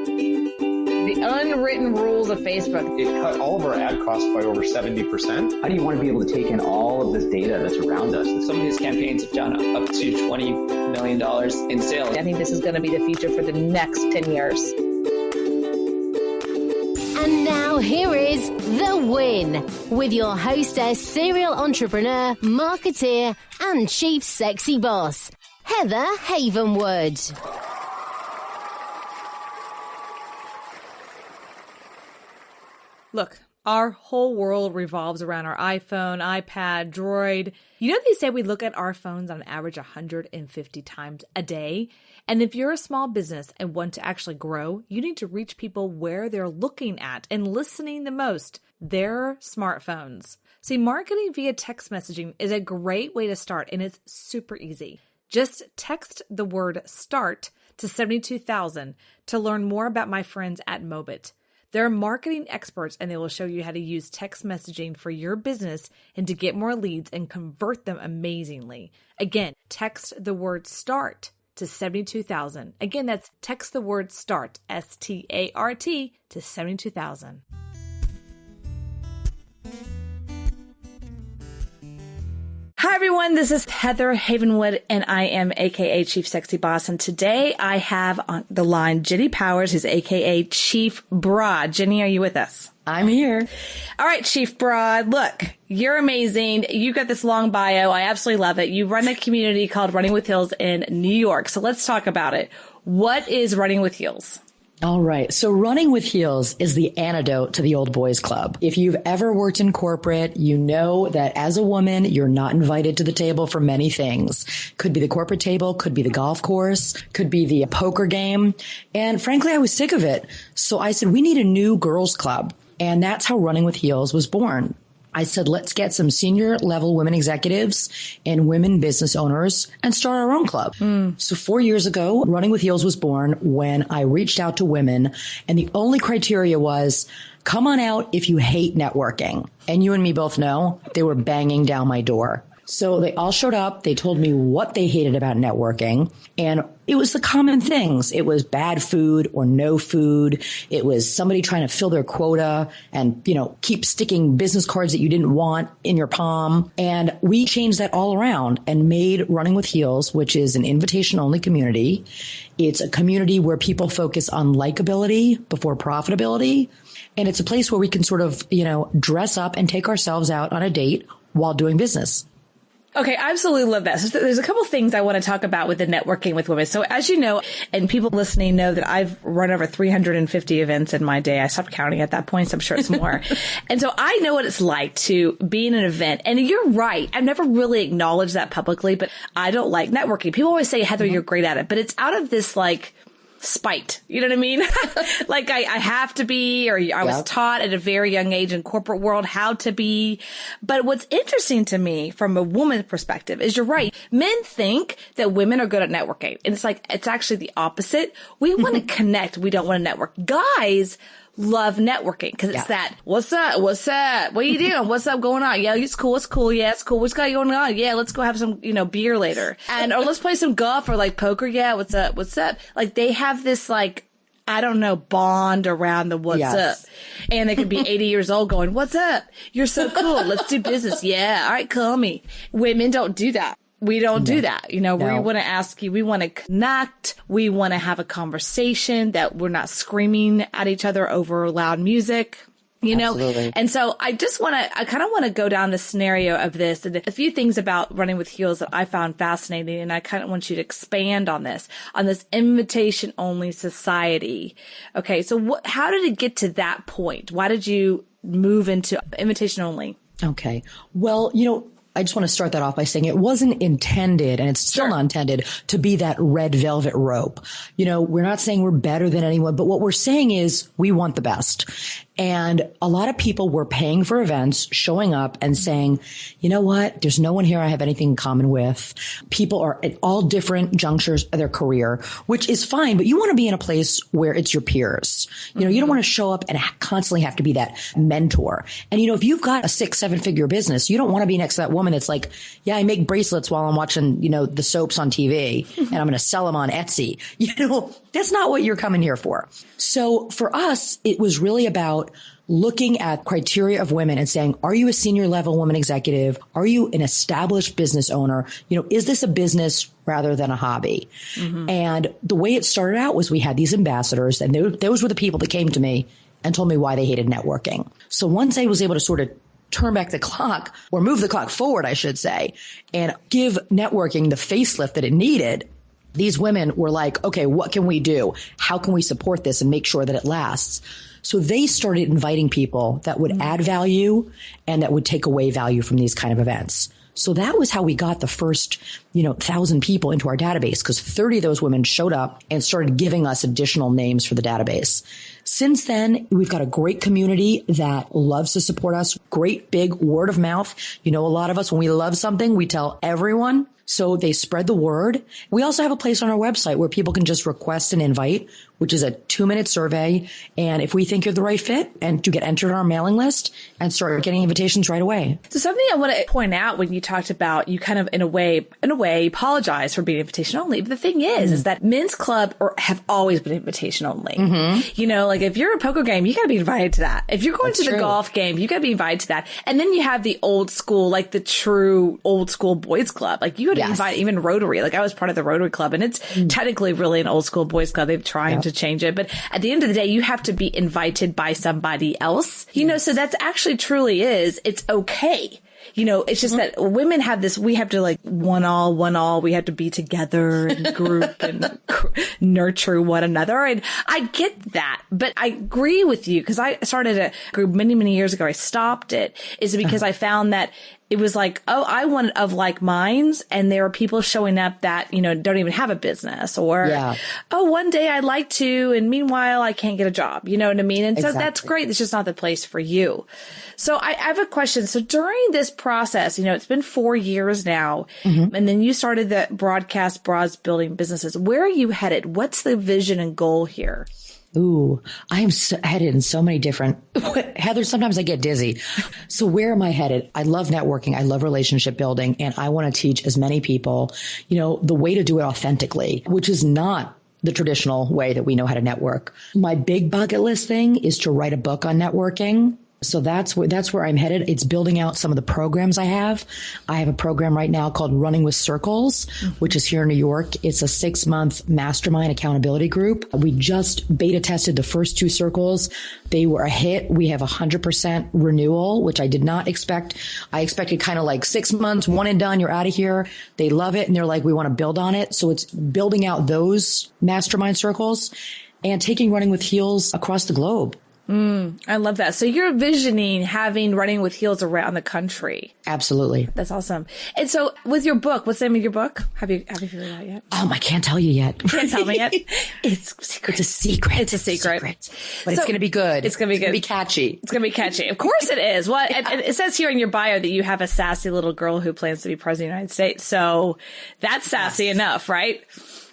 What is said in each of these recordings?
The unwritten rules of Facebook. It cut all of our ad costs by over 70%. How do you want to be able to take in all of this data that's around us? Some of these campaigns have done up to $20 million in sales. I think this is going to be the future for the next 10 years. And now here is The Win with your hostess, serial entrepreneur, marketeer, and chief sexy boss, Heather Havenwood. Look, our whole world revolves around our iPhone, iPad, Droid. You know, they say we look at our phones on average 150 times a day. And if you're a small business and want to actually grow, you need to reach people where they're looking at and listening the most, their smartphones. See, marketing via text messaging is a great way to start, and it's super easy. Just text the word START to 72,000 to learn more about my friends at Mobit. They're marketing experts, and they will show you how to use text messaging for your business and to get more leads and convert them amazingly. Again, text the word START to 72,000. Again, that's text the word START, S-T-A-R-T, to 72,000. Hi, everyone. This is Heather Havenwood, and I am AKA Chief Sexy Boss. And today I have on the line Jenny Powers, who's AKA Chief Broad. Jenny, are you with us? I'm here. All right, Chief Broad. Look, you're amazing. You got this long bio. I absolutely love it. You run a community called Running with Heels in New York. So let's talk about it. What is Running with Heels? All right. So Running with Heels is the antidote to the old boys club. If you've ever worked in corporate, you know that as a woman, you're not invited to the table for many things. Could be the corporate table, could be the golf course, could be the poker game. And frankly, I was sick of it. So I said, we need a new girls club. And that's how Running with Heels was born. I said, let's get some senior level women executives and women business owners and start our own club. So 4 years ago, Running with Heels was born when I reached out to women. And the only criteria was, come on out if you hate networking. And you and me both know they were banging down my door. So they all showed up. They told me what they hated about networking. And it was the common things. It was bad food or no food. It was somebody trying to fill their quota and, keep sticking business cards that you didn't want in your palm. And we changed that all around and made Running with Heels, which is an invitation-only community. It's a community where people focus on likability before profitability. And it's a place where we can sort of, dress up and take ourselves out on a date while doing business. Okay, I absolutely love that. So there's a couple things I want to talk about with the networking with women. So as you know, and people listening know that I've run over 350 events in my day. I stopped counting at that point, so I'm sure it's more. And so I know what it's like to be in an event. And you're right. I've never really acknowledged that publicly, but I don't like networking. People always say, Heather, you're great at it. But it's out of this spite. You know what I mean? Like I have to be, or I was taught at a very young age in corporate world how to be. But what's interesting to me from a woman's perspective is you're right. Men think that women are good at networking. And it's actually the opposite. We want to connect. We don't want to network. Guys love networking because it's that, what's up? What are you doing? What's up going on? Yeah, it's cool. It's cool. Yeah, it's cool. What's got going on? Yeah, let's go have some, beer later. Or let's play some golf or poker. Yeah, what's up? What's up? They have this bond around the what's up. And they could be 80 years old going, what's up? You're so cool. Let's do business. Yeah. All right, call me. Women don't do that. We don't do that. We want to ask you, we want to connect. We want to have a conversation that we're not screaming at each other over loud music. Absolutely. And so I kind of want to go down the scenario of this and a few things about Running with Heels that I found fascinating. And I kind of want you to expand on this invitation only society. Okay. So how did it get to that point? Why did you move into invitation only? Okay. Well, I just want to start that off by saying it wasn't intended, and it's still not intended, to be that red velvet rope. We're not saying we're better than anyone, but what we're saying is we want the best. And a lot of people were paying for events, showing up and saying, you know what? There's no one here I have anything in common with. People are at all different junctures of their career, which is fine, but you want to be in a place where it's your peers. You don't want to show up and constantly have to be that mentor. And, if you've got a 6-7 figure business, you don't want to be next to that woman woman that's like, yeah, I make bracelets while I'm watching, the soaps on TV and I'm going to sell them on Etsy. That's not what you're coming here for. So for us, it was really about looking at criteria of women and saying, are you a senior level woman executive? Are you an established business owner? Is this a business rather than a hobby? Mm-hmm. And the way it started out was we had these ambassadors, and those were the people that came to me and told me why they hated networking. So once I was able to sort of turn back the clock, or move the clock forward, I should say, and give networking the facelift that it needed, these women were like, okay, what can we do? How can we support this and make sure that it lasts? So they started inviting people that would add value and that would take away value from these kind of events. So that was how we got the first, 1,000 people into our database, because 30 of those women showed up and started giving us additional names for the database. Since then, we've got a great community that loves to support us. Great big word of mouth. A lot of us, when we love something, we tell everyone. So they spread the word. We also have a place on our website where people can just request an invite, which is a 2-minute survey. And if we think you're the right fit, and to get entered on our mailing list and start getting invitations right away. So something I want to point out when you talked about, you kind of in a way apologize for being invitation only. But the thing is that men's club have always been invitation only. Mm-hmm. Like if you're a poker game, you got to be invited to that. If you're going to the golf game, you got to be invited to that. And then you have the old school, like the true old school boys club. Like you had to invite even Rotary. Like I was part of the Rotary Club, and it's technically really an old school boys club. They're trying to change it. But at the end of the day, you have to be invited by somebody else, so that's actually truly it's okay. It's just that women have this, we have to like one all, we have to be together and group and nurture one another. And I get that, but I agree with you, because I started a group many, many years ago. I stopped it is because I found that it was like, I wanted of like minds, and there are people showing up that, don't even have a business, or, one day I'd like to, and meanwhile I can't get a job. You know what I mean? And so that's great. It's just not the place for you. So I have a question. So during this process, it's been 4 years now, and then you started the broadcast bras building businesses. Where are you headed? What's the vision and goal here? Ooh, I am headed in so many different, Heather, sometimes I get dizzy. So where am I headed? I love networking. I love relationship building. And I want to teach as many people, the way to do it authentically, which is not the traditional way that we know how to network. My big bucket list thing is to write a book on networking. So that's where I'm headed. It's building out some of the programs I have. I have a program right now called Running with Circles, which is here in New York. It's a 6-month mastermind accountability group. We just beta tested the first 2 circles. They were a hit. We have 100% renewal, which I did not expect. I expected kind of like 6 months, one and done, you're out of here. They love it. And they're like, we want to build on it. So it's building out those mastermind circles and taking Running with Heels across the globe. I love that. So you're envisioning having Running with Heels around the country. Absolutely. That's awesome. And so with your book, what's the name of your book? Have you figured it out yet? I can't tell you yet. You can't tell me yet? It's secret. It's a secret. It's a secret. But it's going to be good. It's going to be good. It's going to be catchy. It's going to be catchy. Of course it is. Well, and it says here in your bio that you have a sassy little girl who plans to be president of the United States. So that's sassy enough, right?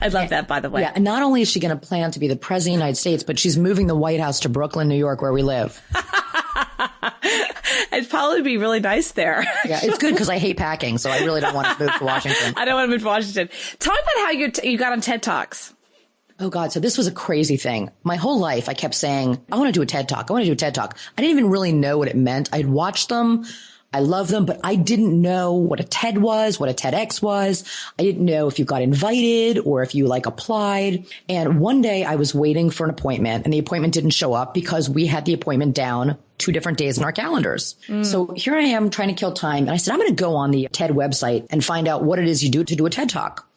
I love that, by the way. Yeah. And not only is she going to plan to be the president of the United States, but she's moving the White House to Brooklyn, New York, where we live. It'd probably be really nice there. Yeah, it's good because I hate packing, so I really don't want to move to Washington. I don't want to move to Washington. Talk about how you got on TED Talks. Oh, God. So this was a crazy thing. My whole life, I kept saying, I want to do a TED Talk. I want to do a TED Talk. I didn't even really know what it meant. I'd watched them. I love them, but I didn't know what a TED was, what a TEDx was. I didn't know if you got invited or if you applied. And one day I was waiting for an appointment and the appointment didn't show up because we had the appointment down 2 different days in our calendars. So here I am trying to kill time. And I said, I'm going to go on the TED website and find out what it is you do to do a TED Talk.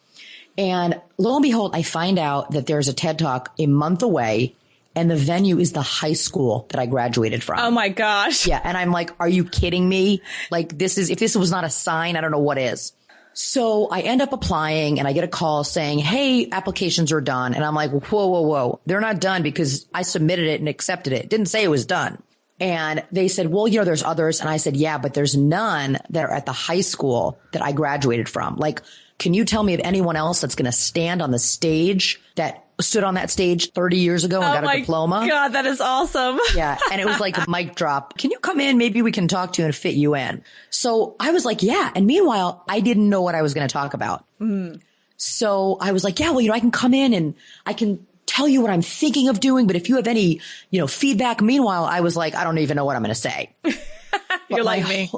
And lo and behold, I find out that there's a TED Talk a month away. And the venue is the high school that I graduated from. Oh, my gosh. Yeah. And I'm like, are you kidding me? If this was not a sign, I don't know what is. So I end up applying and I get a call saying, hey, applications are done. And I'm like, whoa. They're not done because I submitted it and accepted it. Didn't say it was done. And they said, well, there's others. And I said, yeah, but there's none that are at the high school that I graduated from. Can you tell me of anyone else that's going to stand on the stage that stood on that stage 30 years ago and got a diploma. God, that is awesome. Yeah. And it was like a mic drop. Can you come in? Maybe we can talk to you and fit you in. So I was like, yeah. And meanwhile, I didn't know what I was going to talk about. So I was like, yeah, well, I can come in and I can tell you what I'm thinking of doing. But if you have any, feedback, meanwhile, I was like, I don't even know what I'm going to say. You're like me.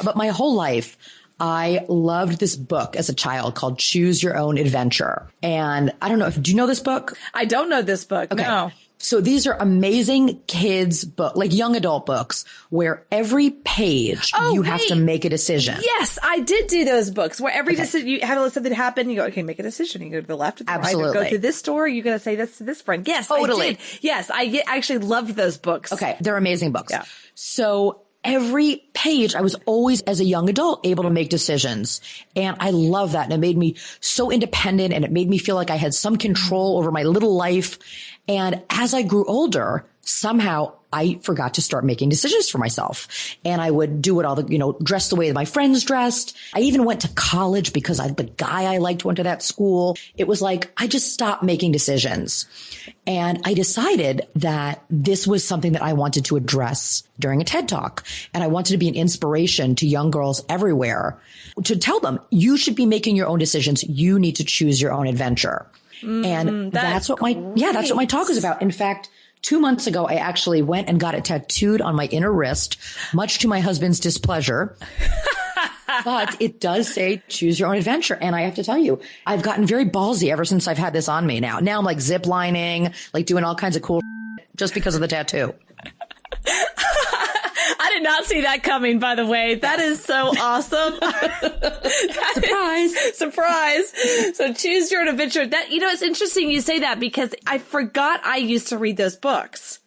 But my whole life, I loved this book as a child called Choose Your Own Adventure. And I don't know do you know this book? I don't know this book. Okay. No. So these are amazing kids book, like young adult books where every page you have to make a decision. Yes, I did do those books where every decision, you have to let something happen. You go, okay, make a decision. You go to the left or the right, or go to this store. You got to say this to this friend. Yes, totally. I did. Yes, I actually loved those books. Okay. They're amazing books. Yeah. So every page, I was always, as a young adult, able to make decisions. And I love that. And it made me so independent, and it made me feel like I had some control over my little life. And as I grew older, somehow I forgot to start making decisions for myself. And I would do it dress the way my friends dressed. I even went to college because the guy I liked went to that school. It was like, I just stopped making decisions. And I decided that this was something that I wanted to address during a TED Talk. And I wanted to be an inspiration to young girls everywhere to tell them, you should be making your own decisions. You need to choose your own adventure. And that's what my talk is about. In fact, 2 months ago, I actually went and got it tattooed on my inner wrist, much to my husband's displeasure. But it does say choose your own adventure. And I have to tell you, I've gotten very ballsy ever since I've had this on me now. Now I'm like zip lining, like doing all kinds of cool just because of the tattoo. I did not see that coming, by the way. That is so awesome. Surprise. So choose your own adventure. It's interesting you say that because I forgot I used to read those books.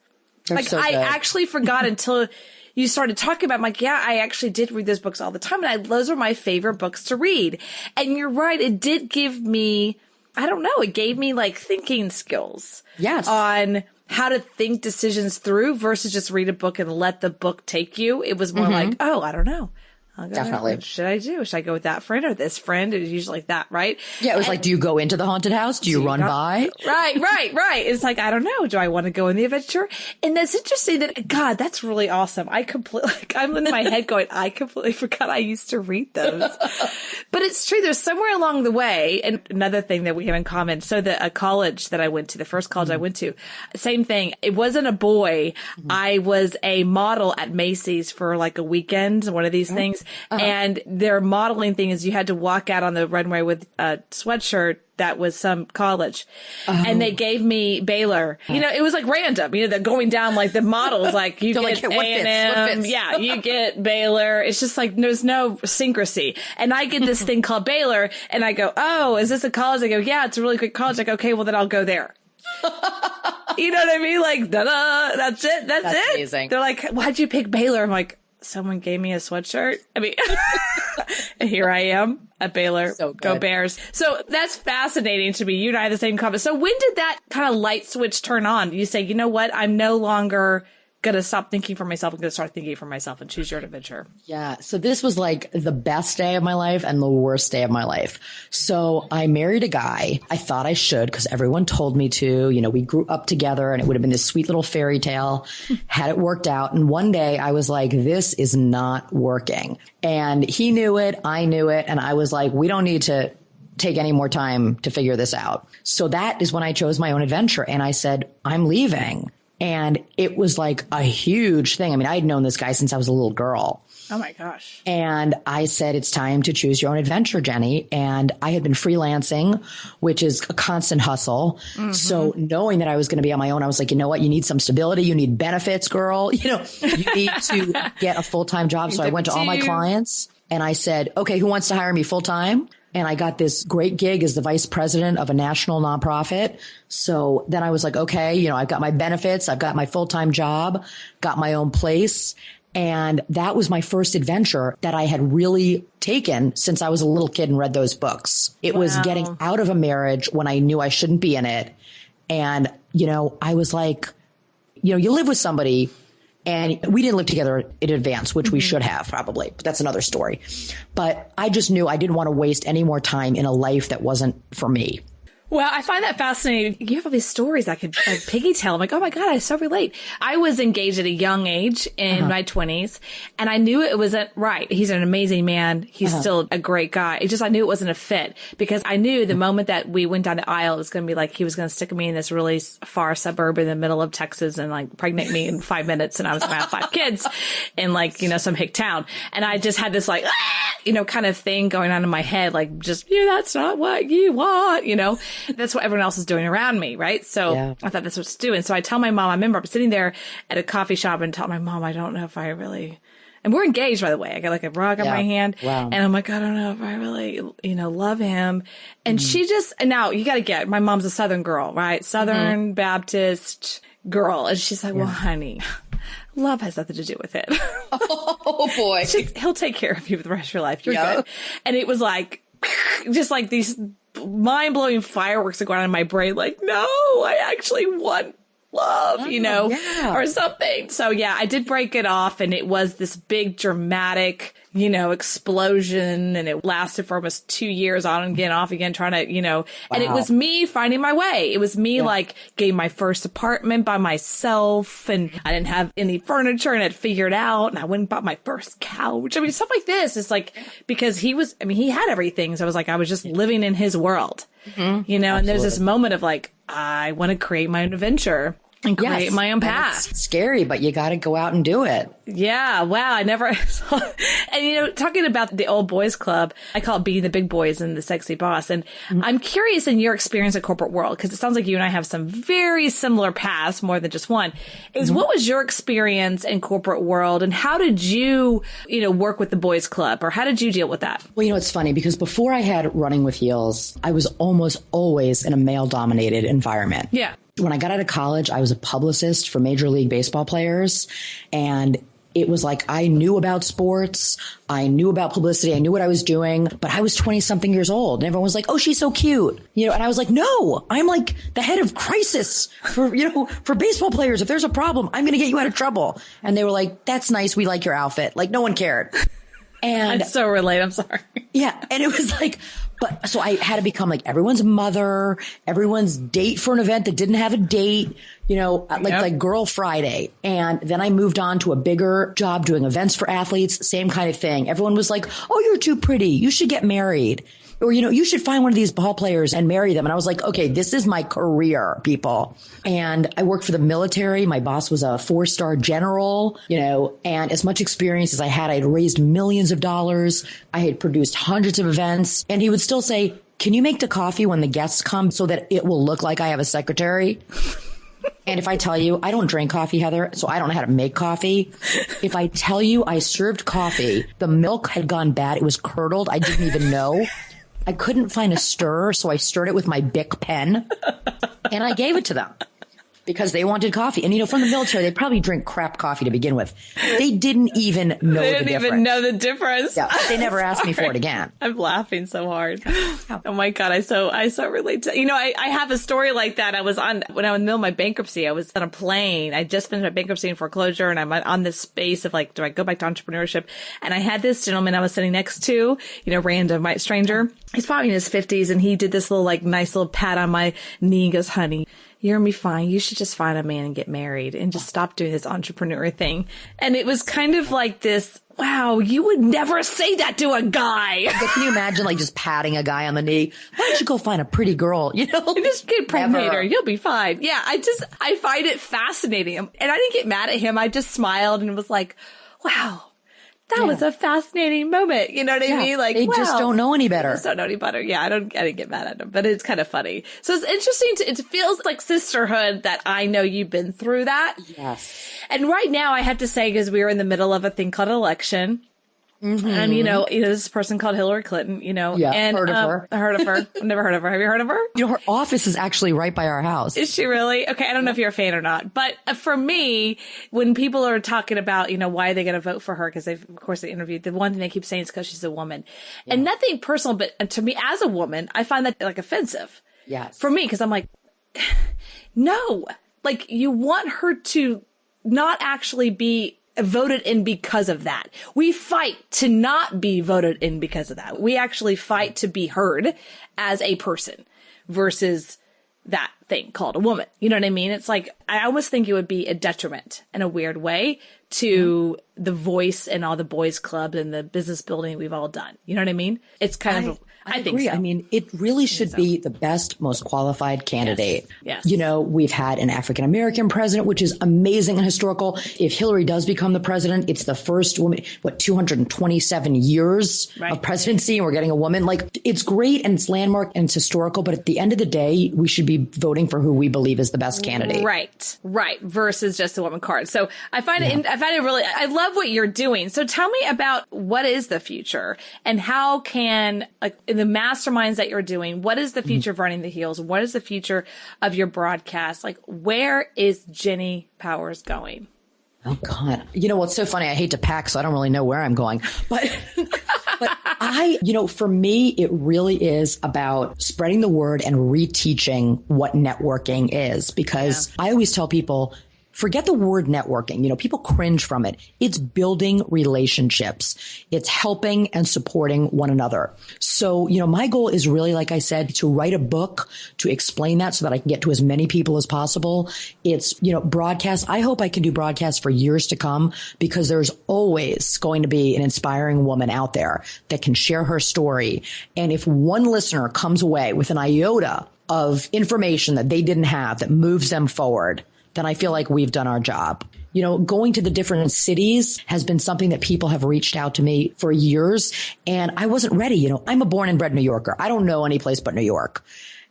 I actually forgot until you started talking about, I'm like, yeah, I actually did read those books all the time. And those are my favorite books to read. And you're right. It did give me, I don't know, it gave me like thinking skills. Yes. On how to think decisions through versus just read a book and let the book take you. It was more like, oh, I don't know. Definitely. What should I do? Should I go with that friend or this friend? It was usually like that, right? Yeah, it was like, do you go into the haunted house? Do you run by? Right. It's like, I don't know. Do I want to go in the adventure? And that's interesting that, God, that's really awesome. I'm in my head going, I completely forgot I used to read those. But it's true. There's somewhere along the way. And another thing that we have in common. So a college that I went to, the first college I went to, same thing. It wasn't a boy. I was a model at Macy's for like a weekend, one of these things. And their modeling thing is you had to walk out on the runway with a sweatshirt that was some college. And they gave me Baylor. It was like random. They're going down like the models, like you get A&M. Yeah, you get Baylor. It's just like there's no syncrasy. And I get this thing called Baylor and I go, oh, is this a college? I go, yeah, it's a really great college. I go, okay, well then I'll go there. You know what I mean? Like, da-da, that's it. That's it. Amazing. They're like, why'd you pick Baylor? I'm like, someone gave me a sweatshirt. I mean, and here I am at Baylor. So go Bears. So that's fascinating to me. You and I have the same comment. So when did that kind of light switch turn on? You say, you know what? I'm no longer going to stop thinking for myself. I'm going to start thinking for myself and choose your own adventure. Yeah. So this was like the best day of my life and the worst day of my life. So I married a guy. I thought I should because everyone told me to. We grew up together and it would have been this sweet little fairy tale had it worked out. And one day I was like, this is not working. And he knew it. I knew it. And I was like, we don't need to take any more time to figure this out. So that is when I chose my own adventure. And I said, I'm leaving. And it was like a huge thing. I mean, I had known this guy since I was a little girl. Oh my gosh. And I said, it's time to choose your own adventure, Jenny. And I had been freelancing, which is a constant hustle. So knowing that I was going to be on my own, I was like, you know what? You need some stability. You need benefits, girl. You need to get a full-time job. So I went to all my clients and I said, okay, who wants to hire me full-time? And I got this great gig as the vice president of a national nonprofit. So then I was like, okay, I've got my benefits. I've got my full-time job, got my own place. And that was my first adventure that I had really taken since I was a little kid and read those books. It was getting out of a marriage when I knew I shouldn't be in it. And, I was like, you live with somebody. And we didn't live together in advance, which we should have probably, but that's another story. But I just knew I didn't want to waste any more time in a life that wasn't for me. Well, I find that fascinating. You have all these stories I could piggy tail. I'm like, oh my God, I so relate. I was engaged at a young age in my 20s, and I knew it wasn't right. He's an amazing man. He's still a great guy. I knew it wasn't a fit, because I knew the moment that we went down the aisle, it was going to be like he was going to stick me in this really far suburb in the middle of Texas and like pregnant me in 5 minutes, and I was going to have 5 kids in like, some hick town. And I just had this like, kind of thing going on in my head, like just, that's not what you want, That's what everyone else is doing around me, right? So I thought that's what it's doing. So I tell my mom, I remember I'm sitting there at a coffee shop and tell my mom, I don't know if I really, and we're engaged, by the way. I got like a rock on my hand. Wow. And I'm like, I don't know if I really, love him. And she just, and now you got to get, my mom's a Southern girl, right? Southern Baptist girl. And she's like, well, honey, love has nothing to do with it. Oh boy. He'll take care of you for the rest of your life. You're good. And it was like, just like these mind-blowing fireworks that go on in my brain. Like, no, I actually want love, or something. So yeah, I did break it off, and it was this big dramatic, explosion, and it lasted for almost 2 years, on and again, off again, trying to, and it was me finding my way. It was me like getting my first apartment by myself, and I didn't have any furniture, and I'd figured out, and I went and bought my first couch. I mean, stuff like this. It's like, because he had everything. So I was like, I was just living in his world, and there's this moment of like, I want to create my own adventure and create my own path. It's scary, but you got to go out and do it. Yeah. Wow. I never saw. And, talking about the old boys club, I call it being the big boys and the sexy boss. And I'm curious in your experience in corporate world, because it sounds like you and I have some very similar paths, more than just one, is what was your experience in corporate world, and how did you, work with the boys club, or how did you deal with that? Well, it's funny, because before I had Running with Heels, I was almost always in a male dominated environment. Yeah. When I got out of college, I was a publicist for Major League Baseball players, and it was like I knew about sports, I knew about publicity, I knew what I was doing, but I was 20-something years old, and everyone was like, oh, she's so cute. And I was like, no, I'm like the head of crisis for baseball players. If there's a problem, I'm going to get you out of trouble. And they were like, that's nice. We like your outfit. Like, no one cared. And I so relate. I'm sorry. Yeah. And it was like, so I had to become like everyone's mother, everyone's date for an event that didn't have a date, like Girl Friday. And then I moved on to a bigger job doing events for athletes, same kind of thing. Everyone was like, oh, you're too pretty. You should get married. Or, you should find one of these ball players and marry them. And I was like, okay, this is my career, people. And I worked for the military. My boss was a 4-star general, and as much experience as I had raised millions of dollars. I had produced hundreds of events. And he would still say, can you make the coffee when the guests come so that it will look like I have a secretary? And if I tell you, I don't drink coffee, Heather, so I don't know how to make coffee. If I tell you I served coffee, the milk had gone bad. It was curdled. I didn't even know. I couldn't find a stirrer, so I stirred it with my Bic pen, and I gave it to them because they wanted coffee. And, from the military, they probably drink crap coffee to begin with. They didn't even know the difference. They didn't even know the difference. Yeah, they never asked me for it again. I'm laughing so hard. Oh my God. I so relate to, I have a story like that. When I was in the middle of my bankruptcy, I was on a plane. I just finished my bankruptcy and foreclosure, and I'm on this space of like, do I go back to entrepreneurship? And I had this gentleman I was sitting next to, random white stranger. He's probably in his 50s, and he did this little like nice little pat on my knee. He goes, honey, you're gonna be fine. You should just find a man and get married and just stop doing this entrepreneur thing. And it was kind of like this, wow, you would never say that to a guy. Can you imagine like just patting a guy on the knee? Why don't you go find a pretty girl, Just get pregnant her. You'll be fine. Yeah, I find it fascinating. And I didn't get mad at him. I just smiled and was like, wow. That was a fascinating moment. You know what I mean? Like, they just don't know any better. They just don't know any better. Yeah, I didn't get mad at them, but it's kind of funny. So it's interesting. It feels like sisterhood that I know you've been through that. Yes. And right now I have to say, because we were in the middle of a thing called election. Mm-hmm. And, this person called Hillary Clinton, Yeah, and, heard of her. I heard of her. I've never heard of her. Have you heard of her? Her office is actually right by our house. Is she really? Okay. I don't know if you're a fan or not, but for me, when people are talking about, why are they going to vote for her? Because of course they interviewed, the one thing they keep saying is because she's a woman, and nothing personal, but to me as a woman, I find that like offensive. Yes. For me, because I'm like, no, like you want her to not actually be voted in because of that. We fight to not be voted in because of that. We actually fight to be heard as a person. versus that thing called a woman. You know what I mean? It's like, I almost think it would be a detriment in a weird way to the voice and all the boys clubs and the business building we've all done. You know what I mean? It's kind of, I think agree. so. I mean, it really should be the best, most qualified candidate. Yes. You know, we've had an African-American president, which is amazing and historical. If Hillary does become the president, it's the first woman, 227 years of presidency, and we're getting a woman. Like, it's great and it's landmark and it's historical, but at the end of the day, we should be voting for who we believe is the best candidate. Right. Versus just a woman card. So I find it really, I love what you're doing. So tell me about what is the future and how can, like, in the masterminds that you're doing, what is the future of Running the Heels? What is the future of your broadcast? Like, where is Jenny Powers going? Oh God. You know, what's so funny? I hate to pack, so I don't really know where I'm going, but for me, it really is about spreading the word and reteaching what networking is, because I always tell people, forget the word networking. You know, people cringe from it. It's building relationships. It's helping and supporting one another. So, you know, my goal is really, like I said, to write a book to explain that so that I can get to as many people as possible. It's, you know, broadcast. I hope I can do broadcasts for years to come, because there's always going to be an inspiring woman out there that can share her story. And if one listener comes away with an iota of information that they didn't have that moves them forward, then I feel like we've done our job. You know, going to the different cities has been something that people have reached out to me for years, and I wasn't ready. You know, I'm a born and bred New Yorker. I don't know any place but New York.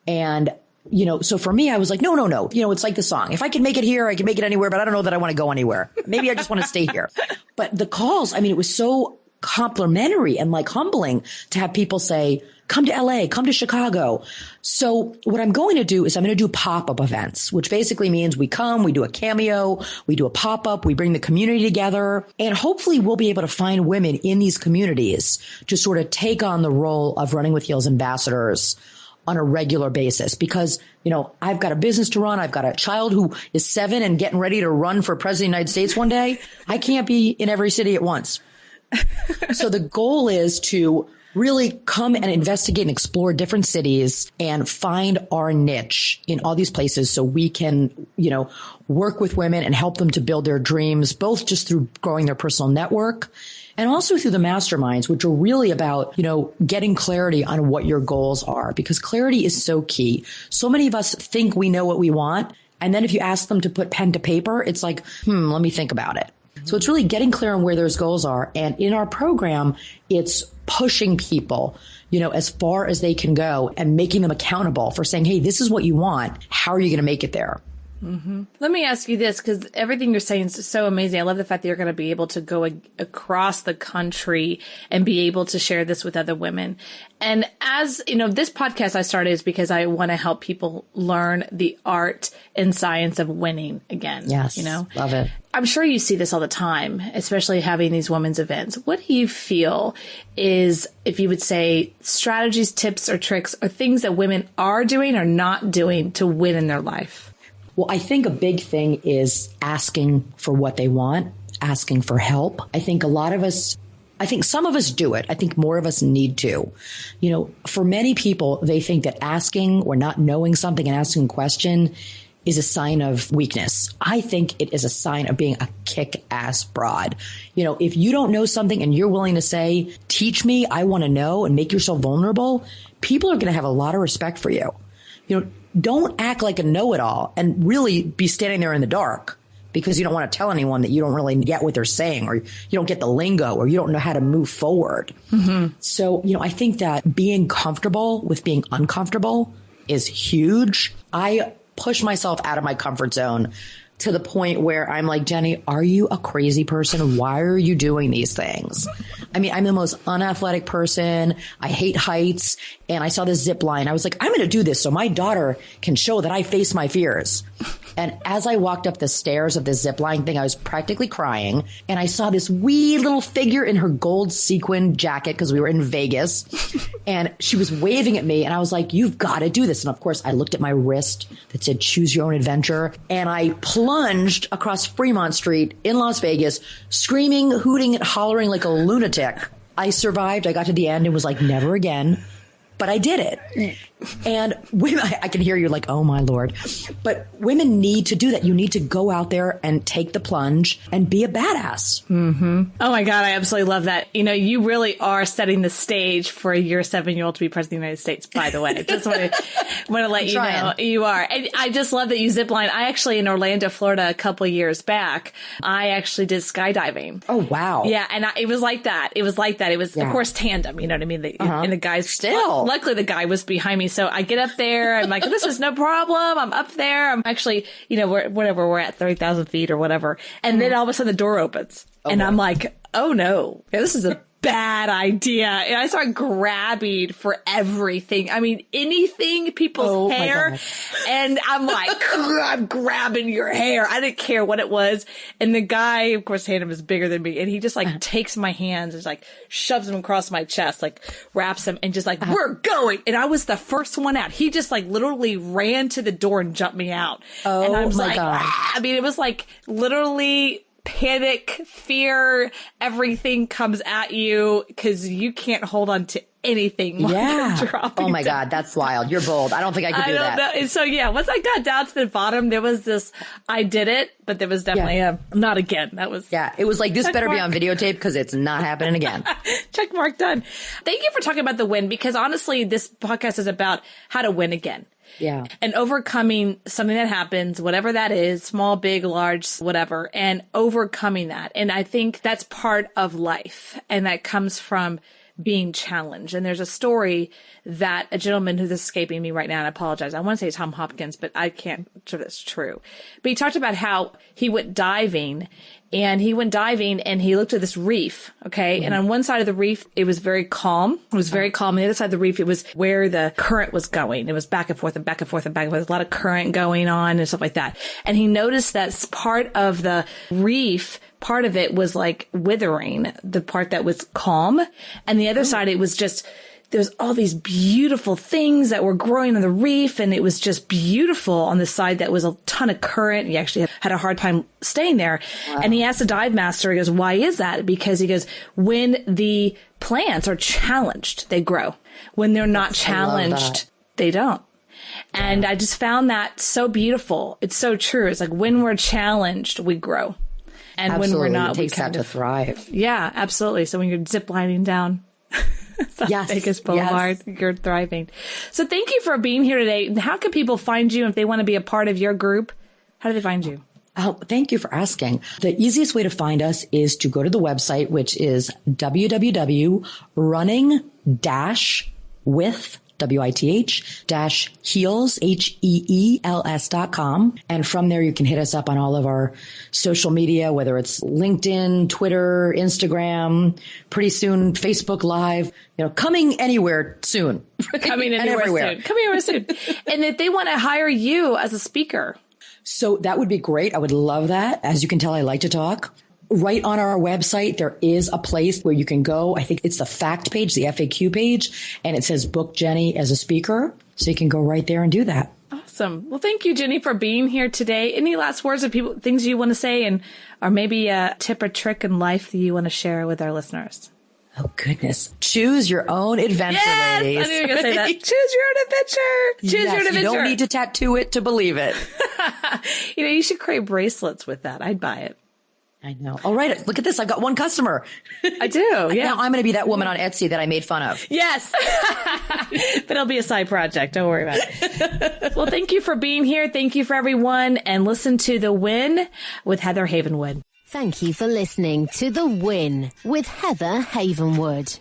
And, you know, so for me, I was like, no. You know, it's like the song. If I can make it here, I can make it anywhere, but I don't know that I want to go anywhere. Maybe I just want to stay here. But the calls, I mean, it was so complimentary and like humbling to have people say, come to LA, come to Chicago. So what I'm going to do is I'm going to do pop-up events, which basically means we come, we do a cameo, we do a pop-up, we bring the community together, and hopefully we'll be able to find women in these communities to sort of take on the role of Running with Heels ambassadors on a regular basis. Because, you know, I've got a business to run. I've got a child who is 7 and getting ready to run for president of the United States one day. I can't be in every city at once. So the goal is to really come and investigate and explore different cities and find our niche in all these places so we can, you know, work with women and help them to build their dreams, both just through growing their personal network and also through the masterminds, which are really about, you know, getting clarity on what your goals are, because clarity is so key. So many of us think we know what we want. And then if you ask them to put pen to paper, it's like, let me think about it. So it's really getting clear on where those goals are. And in our program, it's pushing people, you know, as far as they can go and making them accountable for saying, hey, this is what you want. How are you going to make it there? Mm-hmm. Let me ask you this, because everything you're saying is so amazing. I love the fact that you're going to be able to go across the country and be able to share this with other women. And as you know, this podcast I started is because I want to help people learn the art and science of winning again. Yes. You know, love it. I'm sure you see this all the time, especially having these women's events. What do you feel is, if you would say, strategies, tips, or tricks, or things that women are doing or not doing to win in their life? Well, I think a big thing is asking for what they want, asking for help. I think some of us do it. I think more of us need to. You know, for many people, they think that asking or not knowing something and asking a question is a sign of weakness. I think it is a sign of being a kick-ass broad. You know, if you don't know something and you're willing to say, teach me, I want to know, and make yourself vulnerable, people are going to have a lot of respect for you. You know, don't act like a know-it-all and really be standing there in the dark because you don't want to tell anyone that you don't really get what they're saying, or you don't get the lingo, or you don't know how to move forward. Mm-hmm. So, you know, I think that being comfortable with being uncomfortable is huge. I push myself out of my comfort zone to the point where I'm like, Jenny, are you a crazy person? Why are you doing these things? I mean, I'm the most unathletic person. I hate heights. And I saw this zip line. I was like, I'm going to do this so my daughter can show that I face my fears. And as I walked up the stairs of this zip line thing, I was practically crying. And I saw this wee little figure in her gold sequin jacket, because we were in Vegas. And she was waving at me. And I was like, you've got to do this. And of course, I looked at my wrist that said, choose your own adventure. And I plunged across Fremont Street in Las Vegas, screaming, hooting, and hollering like a lunatic. I survived. I got to the end and was like, never again. But I did it. And women, I can hear you like, oh my Lord. But women need to do that. You need to go out there and take the plunge and be a badass. Mm-hmm. Oh my God, I absolutely love that. You know, you really are setting the stage for your 7-year-old to be president of the United States, by the way. Just want to let you know you are. And I just love that you zip line. I actually, in Orlando, Florida, a couple of years back, I actually did skydiving. Oh, wow. Yeah. And it was like that. It was, of course, tandem. You know what I mean? And the guys, luckily the guy was behind me. So I get up there. I'm like, this is no problem. I'm up there. I'm actually, we're at 30,000 feet or whatever. And then all of a sudden the door opens and I'm like, oh no, this is a bad idea. And I start grabbing for everything. I mean, anything, people's hair. And I'm like, I'm grabbing your hair. I didn't care what it was. And the guy, of course, tandem is bigger than me. And he just like takes my hands and like shoves them across my chest, like wraps them and just like, we're going. And I was the first one out. He just like literally ran to the door and jumped me out. Oh, and I was like, I mean, it was like literally panic, fear, everything comes at you because you can't hold on to anything. Oh my God, that's wild. You're bold. I don't think I could do that. Know. So yeah, once I got down to the bottom, there was this, I did it, but there was definitely a not again. That was. Yeah, it was like, this better be on videotape because it's not happening again. Check mark done. Thank you for talking about the win, because honestly, this podcast is about how to win again. Yeah. And overcoming something that happens, whatever that is, small, big, large, whatever, and overcoming that. And I think that's part of life. And that comes from being challenged. And there's a story that a gentleman who's escaping me right now, and I apologize, I want to say Tom Hopkins, but I can't sure that's true. But he talked about how he went diving and he looked at this reef. Okay. Mm-hmm. And on one side of the reef, it was very calm. It was very calm. On the other side of the reef, it was where the current was going. It was back and forth and back and forth and back and forth. A lot of current going on and stuff like that. And he noticed that part of the reef, part of it was like withering, the part that was calm. And the other side, it was just, there's all these beautiful things that were growing on the reef. And it was just beautiful on the side that was a ton of current. He actually had a hard time staying there. Wow. And he asked the dive master, he goes, why is that? Because he goes, when the plants are challenged, they grow. When they're not challenged, they don't. And I just found that so beautiful. It's so true. It's like when we're challenged, we grow. And when we're not, it takes that to thrive. Yeah, absolutely. So when you're ziplining down Vegas Boulevard, you're thriving. So thank you for being here today. How can people find you if they want to be a part of your group? How do they find you? Oh, thank you for asking. The easiest way to find us is to go to the website, which is www.running-with WITH-heels, HEELS.com. And from there, you can hit us up on all of our social media, whether it's LinkedIn, Twitter, Instagram, pretty soon, Facebook Live, coming anywhere soon. Coming anywhere soon. And if they want to hire you as a speaker. So that would be great. I would love that. As you can tell, I like to talk. Right on our website, there is a place where you can go. I think it's the fact page, the FAQ page, and it says book Jenny as a speaker. So you can go right there and do that. Awesome. Well, thank you, Jenny, for being here today. Any last words of things you want to say, or maybe a tip or trick in life that you want to share with our listeners? Oh, goodness. Choose your own adventure, ladies. I knew you were going to say that. Choose your own adventure. Choose your own adventure. You don't need to tattoo it to believe it. You should create bracelets with that. I'd buy it. I know. All right. Look at this. I've got one customer. I do. Yeah. Now I'm going to be that woman on Etsy that I made fun of. Yes. But it'll be a side project. Don't worry about it. Well, thank you for being here. Thank you for everyone. And listen to The Win with Heather Havenwood. Thank you for listening to The Win with Heather Havenwood.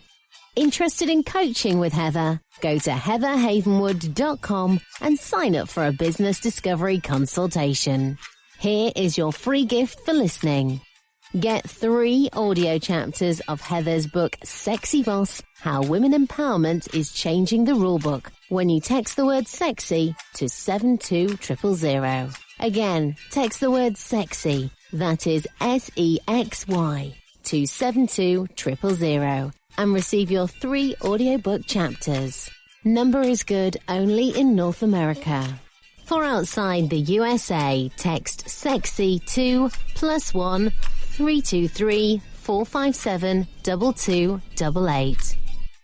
Interested in coaching with Heather? Go to heatherhavenwood.com and sign up for a business discovery consultation. Here is your free gift for listening. Get 3 audio chapters of Heather's book, Sexy Boss, How Women Empowerment is Changing the Rulebook, when you text the word sexy to 72000. Again, text the word sexy, that is SEXY, to 72000, and receive your 3 audiobook chapters. Number is good only in North America. For outside the USA, text SEXY to +1 323 457 2288.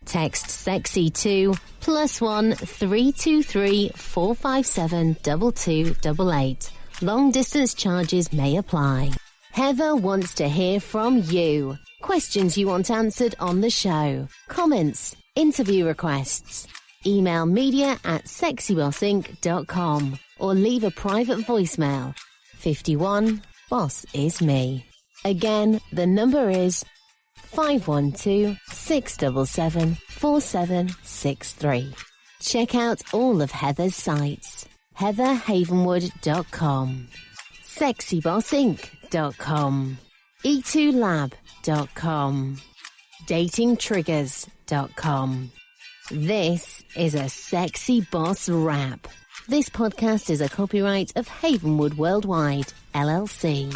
Text SEXY to +1 323 457 2288. Long distance charges may apply. Heather wants to hear from you. Questions you want answered on the show. Comments, interview requests. Email media@sexybossinc.com or leave a private voicemail. 51 Boss is me. Again, the number is 512-677-4763. Check out all of Heather's sites. heatherhavenwood.com, sexybossinc.com, e2lab.com, datingtriggers.com. This is a Sexy Boss Wrap. This podcast is a copyright of Havenwood Worldwide, LLC.